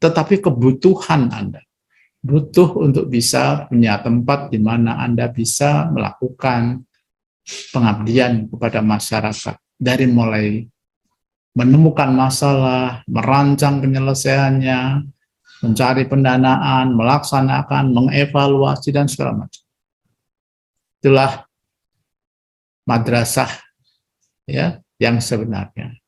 tetapi kebutuhan Anda. Butuh untuk bisa punya tempat di mana Anda bisa melakukan pengabdian kepada masyarakat. Dari mulai menemukan masalah, merancang penyelesaiannya, mencari pendanaan, melaksanakan, mengevaluasi, dan segala macam. Itulah madrasah ya yang sebenarnya.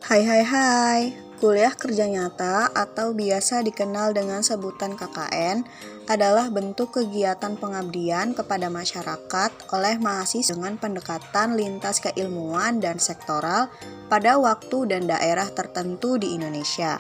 Hai. Kuliah kerja nyata atau biasa dikenal dengan sebutan KKN adalah bentuk kegiatan pengabdian kepada masyarakat oleh mahasiswa dengan pendekatan lintas keilmuan dan sektoral pada waktu dan daerah tertentu di Indonesia.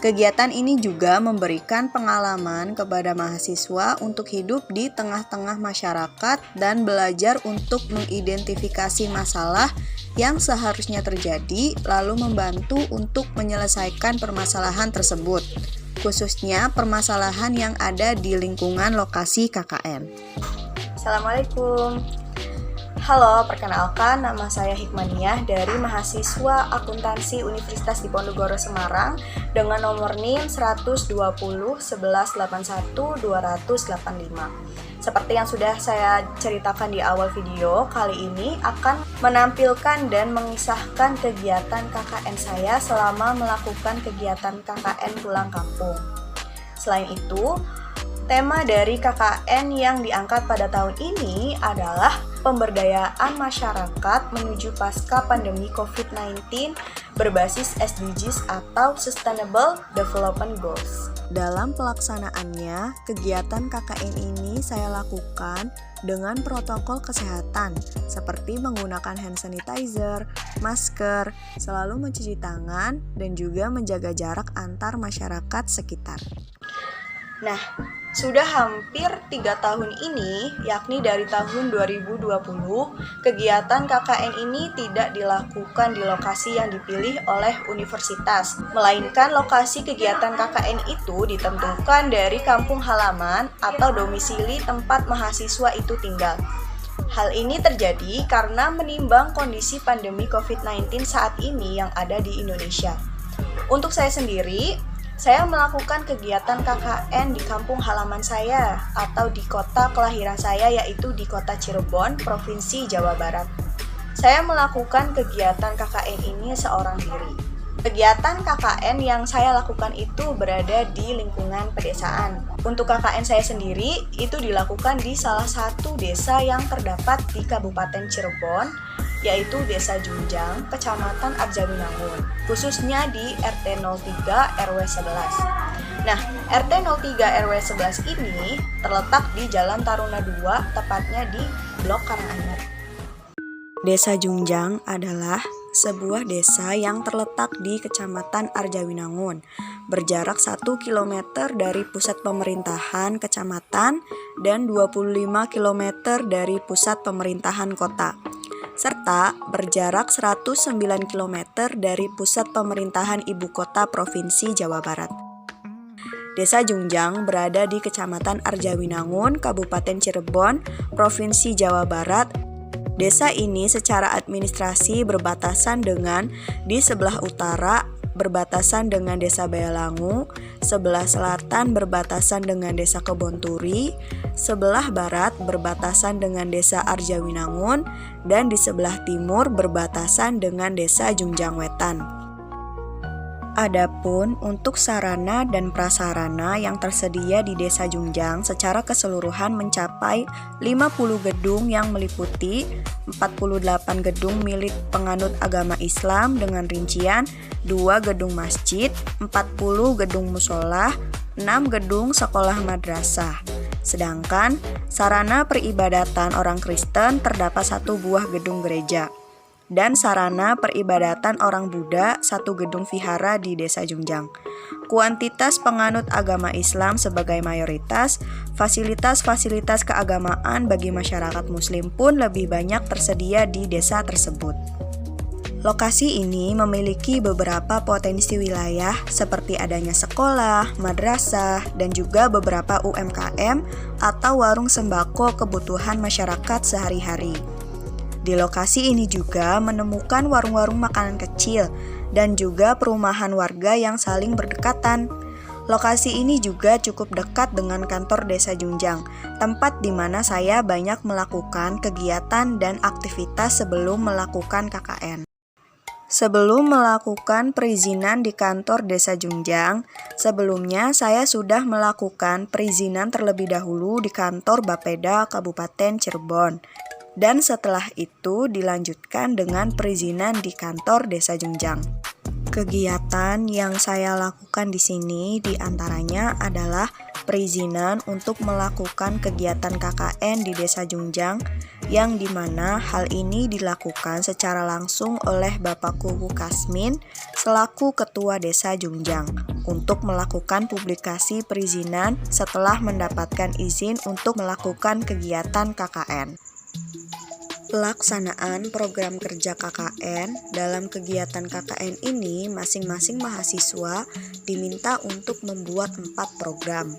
Kegiatan ini juga memberikan pengalaman kepada mahasiswa untuk hidup di tengah-tengah masyarakat dan belajar untuk mengidentifikasi masalah yang seharusnya terjadi, lalu membantu untuk menyelesaikan permasalahan tersebut, khususnya permasalahan yang ada di lingkungan lokasi KKN. Assalamualaikum. Halo, perkenalkan nama saya Hikmaniah dari mahasiswa akuntansi Universitas Diponegoro Semarang dengan nomor NIM 120 1181 285. Seperti yang sudah saya ceritakan di awal video, kali ini akan menampilkan dan mengisahkan kegiatan KKN saya selama melakukan kegiatan KKN pulang kampung. Selain itu, tema dari KKN yang diangkat pada tahun ini adalah pemberdayaan masyarakat menuju pasca pandemi COVID-19 berbasis SDGs atau Sustainable Development Goals. Dalam pelaksanaannya, kegiatan KKN ini saya lakukan dengan protokol kesehatan seperti menggunakan hand sanitizer, masker, selalu mencuci tangan, dan juga menjaga jarak antar masyarakat sekitar. Nah, sudah hampir 3 tahun ini, yakni dari tahun 2020, kegiatan KKN ini tidak dilakukan di lokasi yang dipilih oleh universitas, melainkan lokasi kegiatan KKN itu ditentukan dari kampung halaman atau domisili tempat mahasiswa itu tinggal. Hal ini terjadi karena menimbang kondisi pandemi COVID-19 saat ini yang ada di Indonesia. Untuk saya sendiri, saya melakukan kegiatan KKN di kampung halaman saya atau di kota kelahiran saya, yaitu di kota Cirebon, Provinsi Jawa Barat. Saya melakukan kegiatan KKN ini seorang diri. Kegiatan KKN yang saya lakukan itu berada di lingkungan pedesaan. Untuk KKN saya sendiri, itu dilakukan di salah satu desa yang terdapat di Kabupaten Cirebon, yaitu Desa Junjang, Kecamatan Arjawinangun, khususnya di RT 03 RW 11. Nah, RT 03 RW 11 ini terletak di Jalan Taruna 2, tepatnya di Blok Karanganyar. Desa Junjang adalah sebuah desa yang terletak di Kecamatan Arjawinangun, berjarak 1 km dari pusat pemerintahan kecamatan dan 25 km dari pusat pemerintahan kota, serta berjarak 109 km dari pusat pemerintahan ibu kota Provinsi Jawa Barat. Desa Junjang berada di Kecamatan Arjawinangun, Kabupaten Cirebon, Provinsi Jawa Barat. Desa ini secara administrasi berbatasan dengan di sebelah utara berbatasan dengan Desa Bayalangu, sebelah selatan berbatasan dengan Desa Kebonturi, sebelah barat berbatasan dengan Desa Arjawinangun, dan di sebelah timur berbatasan dengan Desa Junjang Wetan. Adapun untuk sarana dan prasarana yang tersedia di Desa Junjang secara keseluruhan mencapai 50 gedung yang meliputi 48 gedung milik penganut agama Islam dengan rincian 2 gedung masjid, 40 gedung musola, 6 gedung sekolah madrasah. Sedangkan sarana peribadatan orang Kristen terdapat 1 buah gedung gereja. Dan sarana peribadatan orang Buddha 1 gedung vihara di Desa Junjang. Kuantitas penganut agama Islam sebagai mayoritas, fasilitas-fasilitas keagamaan bagi masyarakat Muslim pun lebih banyak tersedia di desa tersebut. Lokasi ini memiliki beberapa potensi wilayah seperti adanya sekolah, madrasah, dan juga beberapa UMKM atau warung sembako kebutuhan masyarakat sehari-hari. Di lokasi ini juga menemukan warung-warung makanan kecil dan juga perumahan warga yang saling berdekatan. Lokasi ini juga cukup dekat dengan kantor Desa Junjang, tempat di mana saya banyak melakukan kegiatan dan aktivitas sebelum melakukan KKN. Sebelum melakukan perizinan di kantor Desa Junjang, sebelumnya saya sudah melakukan perizinan terlebih dahulu di kantor Bapeda Kabupaten Cirebon. Dan setelah itu dilanjutkan dengan perizinan di kantor Desa Junjang. Kegiatan yang saya lakukan di sini diantaranya adalah perizinan untuk melakukan kegiatan KKN di Desa Junjang, yang dimana hal ini dilakukan secara langsung oleh Bapak Kuku Kasmin selaku Ketua Desa Junjang untuk melakukan publikasi perizinan setelah mendapatkan izin untuk melakukan kegiatan KKN. Pelaksanaan program kerja KKN. Dalam kegiatan KKN ini, masing-masing mahasiswa diminta untuk membuat 4 program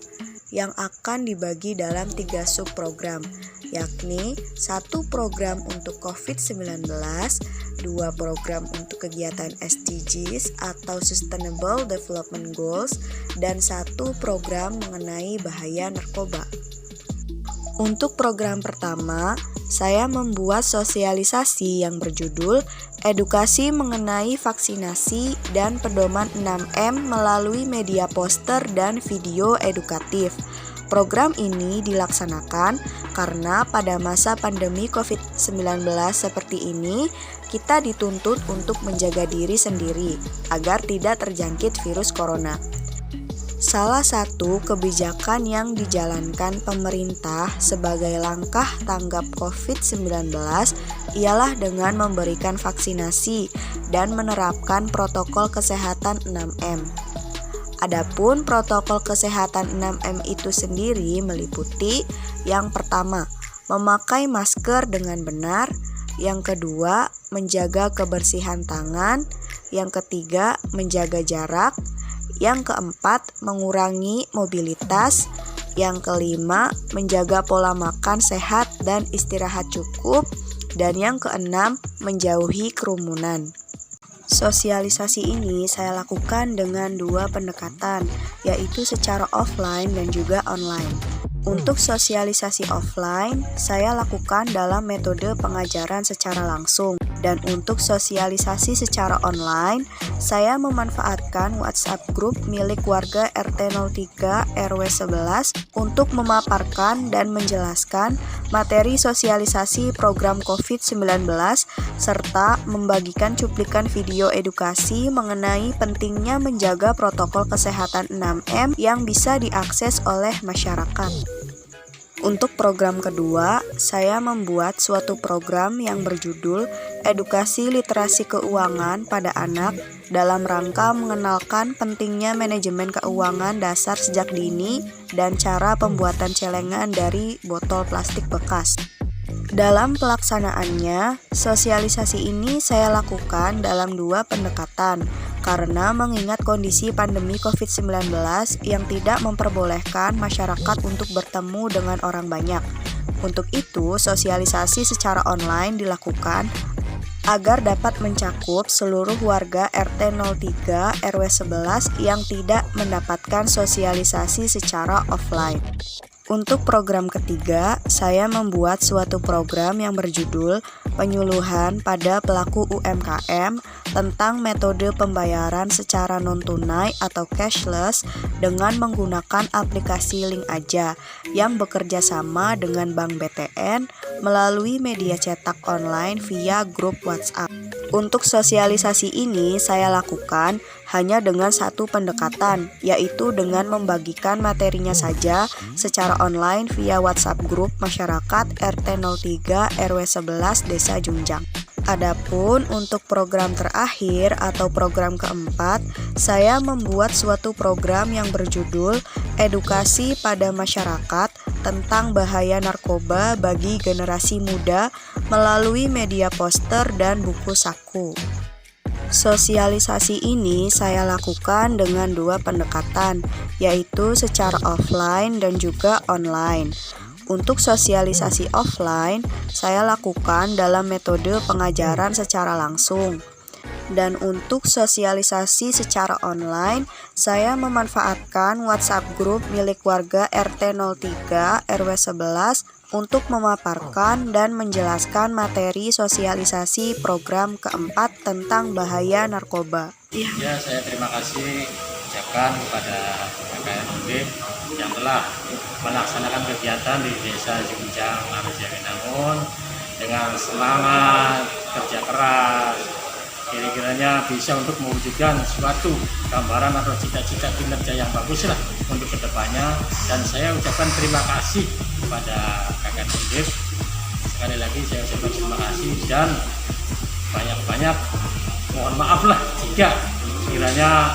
yang akan dibagi dalam 3 subprogram, yakni 1 program untuk COVID-19, 2 program untuk kegiatan SDGs atau Sustainable Development Goals, dan 1 program mengenai bahaya narkoba. Untuk program pertama, saya membuat sosialisasi yang berjudul Edukasi Mengenai Vaksinasi dan Pedoman 6M melalui media poster dan video edukatif. Program ini dilaksanakan karena pada masa pandemi COVID-19 seperti ini, kita dituntut untuk menjaga diri sendiri agar tidak terjangkit virus corona. Salah satu kebijakan yang dijalankan pemerintah sebagai langkah tanggap COVID-19 ialah dengan memberikan vaksinasi dan menerapkan protokol kesehatan 6M. Adapun protokol kesehatan 6M itu sendiri meliputi yang pertama, memakai masker dengan benar, yang kedua, menjaga kebersihan tangan, yang ketiga, menjaga jarak, yang keempat, mengurangi mobilitas. Yang kelima, menjaga pola makan sehat dan istirahat cukup. Dan yang keenam, menjauhi kerumunan. Sosialisasi ini saya lakukan dengan 2 pendekatan, yaitu secara offline dan juga online. Untuk sosialisasi offline, saya lakukan dalam metode pengajaran secara langsung. Dan untuk sosialisasi secara online, saya memanfaatkan WhatsApp grup milik warga RT 03 RW 11 untuk memaparkan dan menjelaskan materi sosialisasi program COVID-19 serta membagikan cuplikan video edukasi mengenai pentingnya menjaga protokol kesehatan 6M yang bisa diakses oleh masyarakat. Untuk program kedua, saya membuat suatu program yang berjudul Edukasi Literasi Keuangan pada Anak dalam rangka mengenalkan pentingnya manajemen keuangan dasar sejak dini dan cara pembuatan celengan dari botol plastik bekas. Dalam pelaksanaannya, sosialisasi ini saya lakukan dalam 2 pendekatan karena mengingat kondisi pandemi COVID-19 yang tidak memperbolehkan masyarakat untuk bertemu dengan orang banyak. Untuk itu, sosialisasi secara online dilakukan agar dapat mencakup seluruh warga RT 03 RW 11 yang tidak mendapatkan sosialisasi secara offline. Untuk program ketiga, saya membuat suatu program yang berjudul Penyuluhan pada Pelaku UMKM tentang metode pembayaran secara non-tunai atau cashless dengan menggunakan aplikasi Link Aja yang bekerja sama dengan Bank BTN melalui media cetak online via grup WhatsApp. Untuk sosialisasi ini saya lakukan hanya dengan 1 pendekatan, yaitu dengan membagikan materinya saja secara online via WhatsApp grup masyarakat RT 03 RW 11 Desa Junjang. Adapun untuk program terakhir atau program keempat, saya membuat suatu program yang berjudul Edukasi pada Masyarakat tentang bahaya narkoba bagi generasi muda melalui media poster dan buku saku. Sosialisasi ini saya lakukan dengan 2 pendekatan, yaitu secara offline dan juga online. Untuk sosialisasi offline, saya lakukan dalam metode pengajaran secara langsung. Dan untuk sosialisasi secara online, saya memanfaatkan WhatsApp grup milik warga RT 03 RW 11 untuk memaparkan dan menjelaskan materi sosialisasi program keempat tentang bahaya narkoba. Ya, saya terima kasih ucapkan kepada KKN Undip yang telah melaksanakan kegiatan di Desa Jungjang, Arjawinangun dengan semangat, kerja keras. Kira-kiranya bisa untuk mewujudkan suatu gambaran atau cita-cita kinerja yang bagus lah untuk kedepannya. Dan saya ucapkan terima kasih kepada KKN Undip. Sekali lagi saya ucapkan terima kasih dan banyak-banyak mohon maaf lah jika kiranya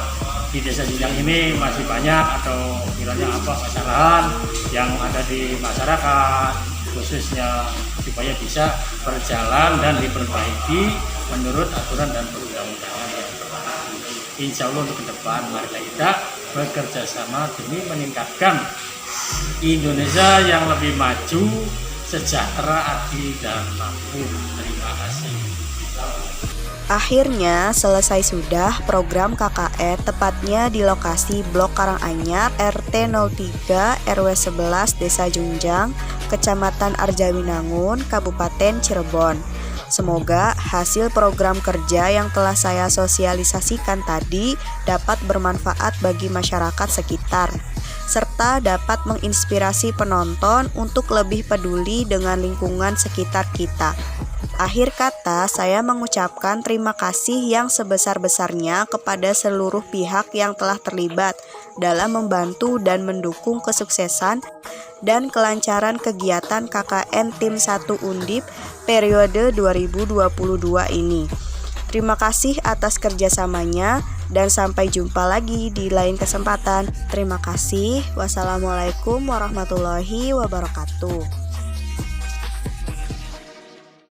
di Desa Jungjang ini masih banyak atau kiranya kesalahan yang ada di masyarakat, khususnya supaya bisa berjalan dan diperbaiki menurut aturan dan perundang-undangan yang berlaku. Insya Allah untuk ke depan mari kita bekerja sama demi meningkatkan Indonesia yang lebih maju, sejahtera, adil, dan makmur. Terima kasih. Akhirnya selesai sudah program KKN tepatnya di lokasi Blok Karanganyar RT 03 RW 11 Desa Jungjang, Kecamatan Arjawinangun, Kabupaten Cirebon. Semoga hasil program kerja yang telah saya sosialisasikan tadi dapat bermanfaat bagi masyarakat sekitar, serta dapat menginspirasi penonton untuk lebih peduli dengan lingkungan sekitar kita. Akhir kata, saya mengucapkan terima kasih yang sebesar-besarnya kepada seluruh pihak yang telah terlibat dalam membantu dan mendukung kesuksesan dan kelancaran kegiatan KKN Tim 1 Undip periode 2022 ini. Terima kasih atas kerjasamanya dan sampai jumpa lagi di lain kesempatan. Terima kasih. Wassalamualaikum warahmatullahi wabarakatuh.